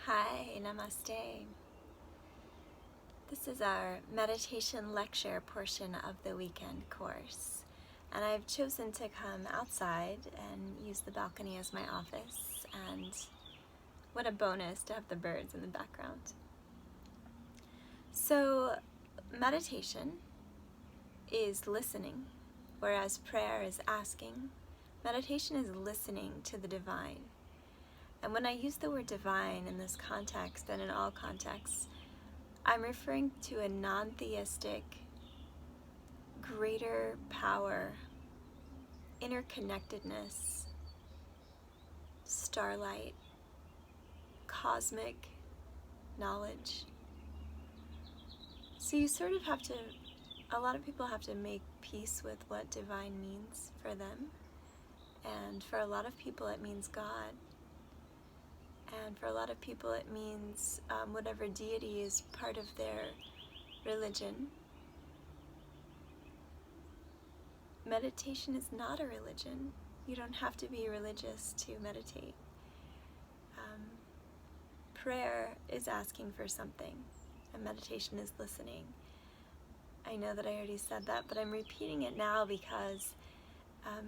Hi, namaste. This is our meditation lecture portion of the weekend course, and I've chosen to come outside and use the balcony as my office, and what a bonus to have the birds in the background. So, meditation is listening, whereas prayer is asking. Meditation is listening to the divine. And when I use the word divine in this context and in all contexts, I'm referring to a non-theistic, greater power, interconnectedness, starlight, cosmic knowledge. So you sort of have to, a lot of people have to make peace with what divine means for them. And for a lot of people it means God. And for a lot of people it means whatever deity is part of their religion. Meditation is not a religion. You don't have to be religious to meditate. Prayer is asking for something, and meditation is listening. I know that I already said that, but I'm repeating it now because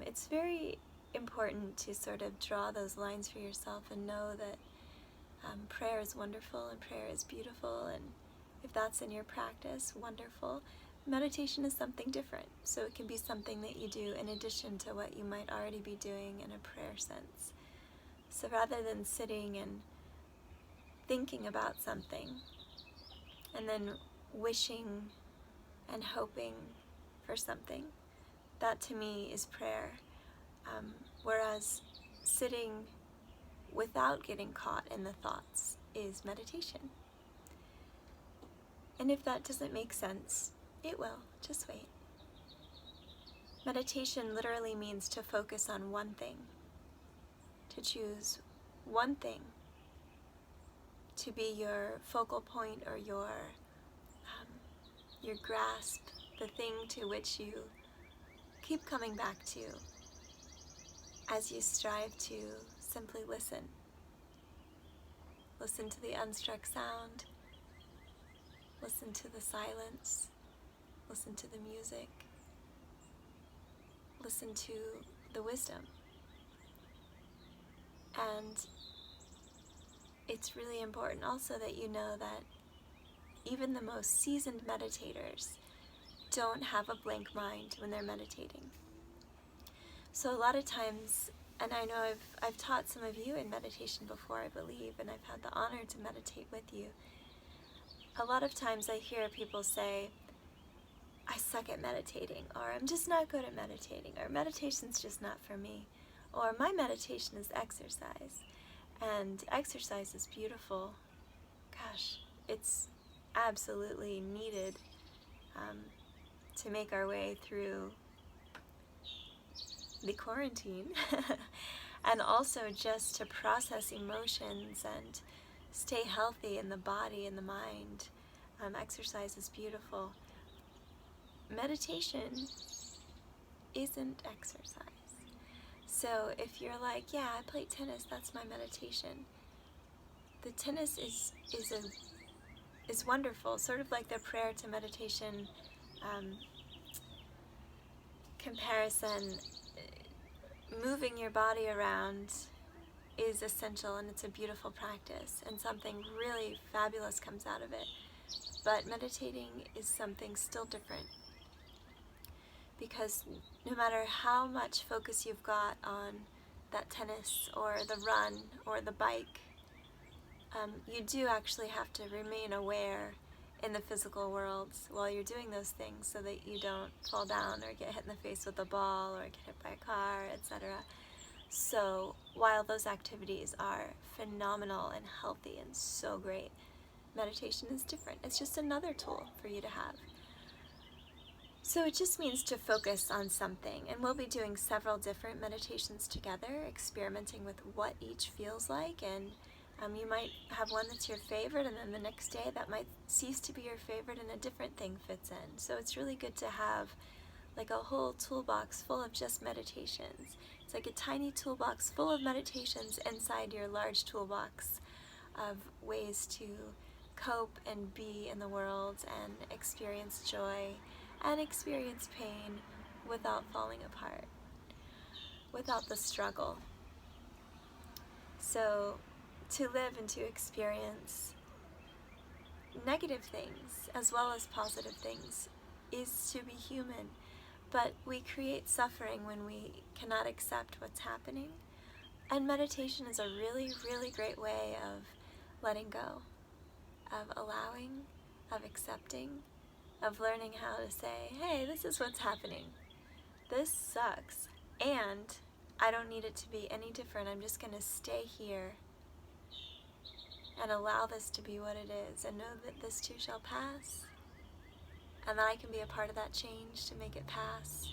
it's very important to sort of draw those lines for yourself and know that prayer is wonderful and prayer is beautiful, and if that's in your practice, wonderful. Meditation is something different, so it can be something that you do in addition to what you might already be doing in a prayer sense. So rather than sitting and thinking about something and then wishing and hoping for something, that to me is prayer. Whereas sitting without getting caught in the thoughts is meditation. And if that doesn't make sense, it will. Just wait. Meditation literally means to focus on one thing, to choose one thing to be your focal point or your grasp, the thing to which you keep coming back to as you strive to simply listen. Listen to the unstruck sound, listen to the silence, listen to the music, listen to the wisdom. And it's really important also that you know that even the most seasoned meditators don't have a blank mind when they're meditating. So a lot of times, and I know I've taught some of you in meditation before, I believe, and I've had the honor to meditate with you. A lot of times I hear people say, I suck at meditating, or I'm just not good at meditating, or meditation's just not for me, or my meditation is exercise. And exercise is beautiful. Gosh, it's absolutely needed to make our way through the quarantine and also just to process emotions and stay healthy in the body and the mind. Exercise is beautiful. Meditation isn't exercise. So if you're like, yeah, I play tennis, that's my meditation. The tennis is wonderful, sort of like the prayer to meditation comparison. Moving your body around is essential, and it's a beautiful practice, and something really fabulous comes out of it. But meditating is something still different, because no matter how much focus you've got on that tennis or the run or the bike, you do actually have to remain aware in the physical world while you're doing those things so that you don't fall down or get hit in the face with a ball or get hit by a car, etc. So while those activities are phenomenal and healthy and so great, meditation is different. It's just another tool for you to have. So it just means to focus on something, and we'll be doing several different meditations together, experimenting with what each feels like, and you might have one that's your favorite, and then the next day that might cease to be your favorite and a different thing fits in. So it's really good to have like a whole toolbox full of just meditations. It's like a tiny toolbox full of meditations inside your large toolbox of ways to cope and be in the world and experience joy and experience pain without falling apart, without the struggle. So to live and to experience negative things as well as positive things is to be human, but we create suffering when we cannot accept what's happening. And meditation is a really, really great way of letting go, of allowing, of accepting, of learning how to say, hey, this is what's happening. This sucks, and I don't need it to be any different. I'm just going to stay here and allow this to be what it is, and know that this too shall pass, and that I can be a part of that change to make it pass.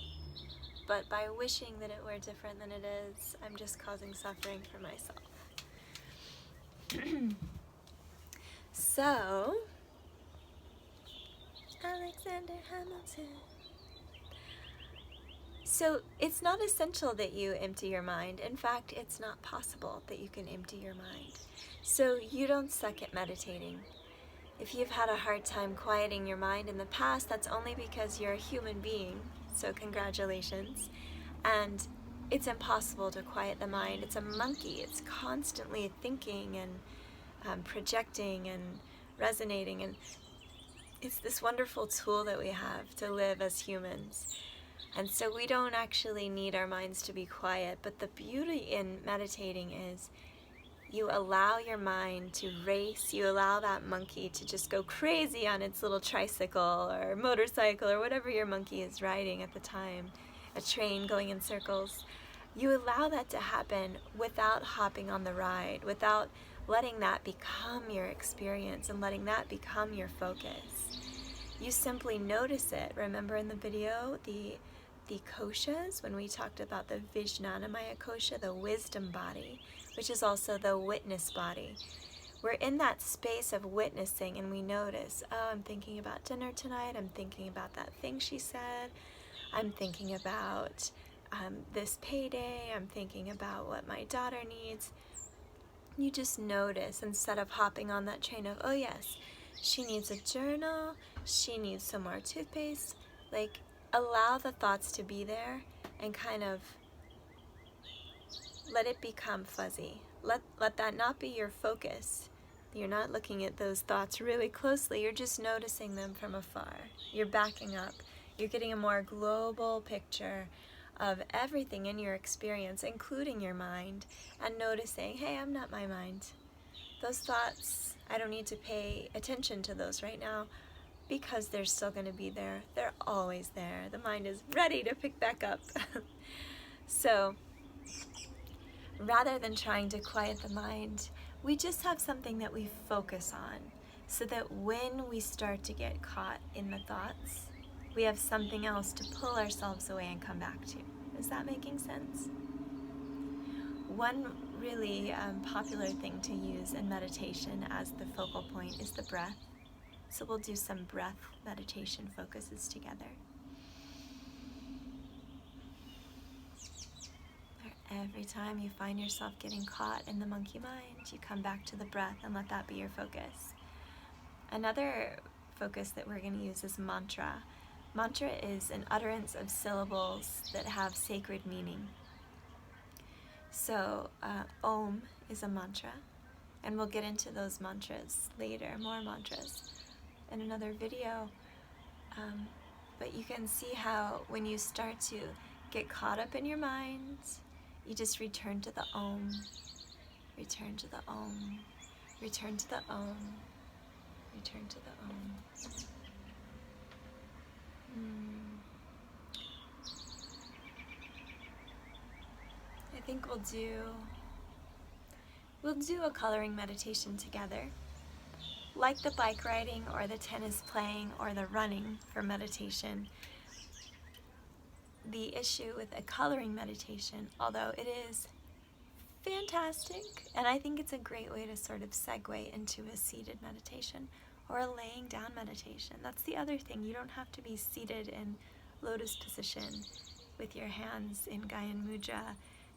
But by wishing that it were different than it is, I'm just causing suffering for myself. So, Alexander Hamilton. So it's not essential that you empty your mind. In fact, it's not possible that you can empty your mind. So you don't suck at meditating. If you've had a hard time quieting your mind in the past, that's only because you're a human being, so congratulations. And it's impossible to quiet the mind. It's a monkey. It's constantly thinking and projecting and resonating, and it's this wonderful tool that we have to live as humans. And so we don't actually need our minds to be quiet, but the beauty in meditating is you allow your mind to race, you allow that monkey to just go crazy on its little tricycle or motorcycle or whatever your monkey is riding at the time, a train going in circles. You allow that to happen without hopping on the ride, without letting that become your experience and letting that become your focus. You simply notice it. Remember in the video, the koshas, when we talked about the Vijnanamaya kosha, the wisdom body, which is also the witness body. We're in that space of witnessing, and we notice, oh, I'm thinking about dinner tonight, I'm thinking about that thing she said, I'm thinking about this payday, I'm thinking about what my daughter needs. You just notice instead of hopping on that train of, oh yes, she needs a journal, she needs some more toothpaste. Like, allow the thoughts to be there and kind of let it become fuzzy. Let that not be your focus. You're not looking at those thoughts really closely, you're just noticing them from afar. You're backing up. You're getting a more global picture of everything in your experience, including your mind, and noticing, hey, I'm not my mind. Those thoughts, I don't need to pay attention to those right now because they're still going to be there. They're always there. The mind is ready to pick back up. So, rather than trying to quiet the mind, we just have something that we focus on so that when we start to get caught in the thoughts, we have something else to pull ourselves away and come back to. Is that making sense? One really popular thing to use in meditation as the focal point is the breath. So we'll do some breath meditation focuses together. Every time you find yourself getting caught in the monkey mind, you come back to the breath and let that be your focus. Another focus that we're going to use is mantra. Mantra is an utterance of syllables that have sacred meaning. So Om is a mantra, and we'll get into those mantras later, more mantras in another video. But you can see how when you start to get caught up in your mind, you just return to the Om, return to the Om, return to the Om, return to the Om. I think we'll do a coloring meditation together. Like the bike riding or the tennis playing or the running for meditation, the issue with a coloring meditation, although it is fantastic, and I think it's a great way to sort of segue into a seated meditation or a laying down meditation. That's the other thing. You don't have to be seated in lotus position with your hands in Gyan Mudra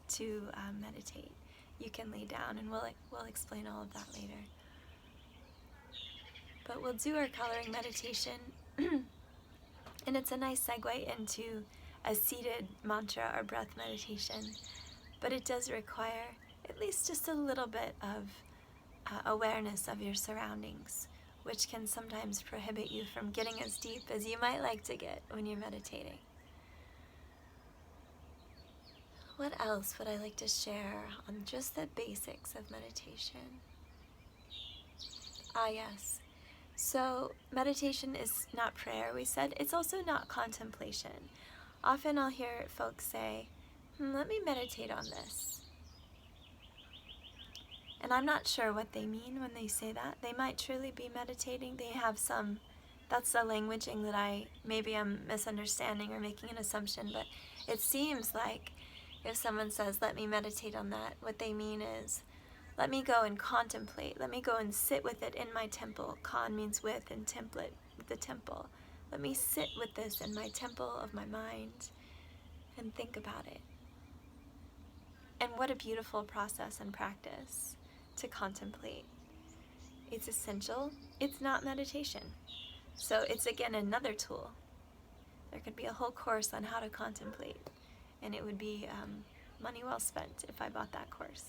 to meditate. you can lay down, and we'll explain all of that later. But we'll do our coloring meditation, and it's a nice segue into a seated mantra or breath meditation, but it does require at least just a little bit of awareness of your surroundings, which can sometimes prohibit you from getting as deep as you might like to get when you're meditating. What else would I like to share on just the basics of meditation? Yes. So meditation is not prayer, we said. It's also not contemplation. Often I'll hear folks say, let me meditate on this. And I'm not sure what they mean when they say that. They might truly be meditating. They have some, that's the languaging that maybe I'm misunderstanding or making an assumption, but it seems like if someone says, let me meditate on that, what they mean is, let me go and contemplate. Let me go and sit with it in my temple. Con means with, and template, the temple. Let me sit with this in my temple of my mind and think about it. And what a beautiful process and practice to contemplate. It's essential. It's not meditation. So it's again another tool. There could be a whole course on how to contemplate, and it would be money well spent if I bought that course.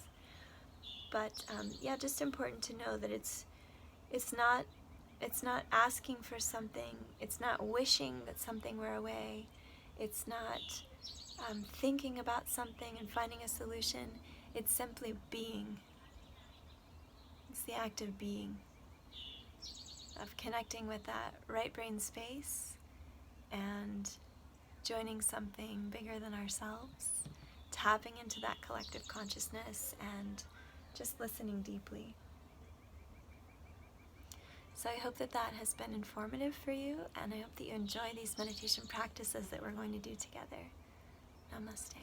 But yeah, just important to know that it's not asking for something. It's not wishing that something were away. It's not thinking about something and finding a solution. It's simply being. It's the act of being, of connecting with that right brain space and joining something bigger than ourselves, tapping into that collective consciousness and just listening deeply. So I hope that has been informative for you, and I hope that you enjoy these meditation practices that we're going to do together. Namaste.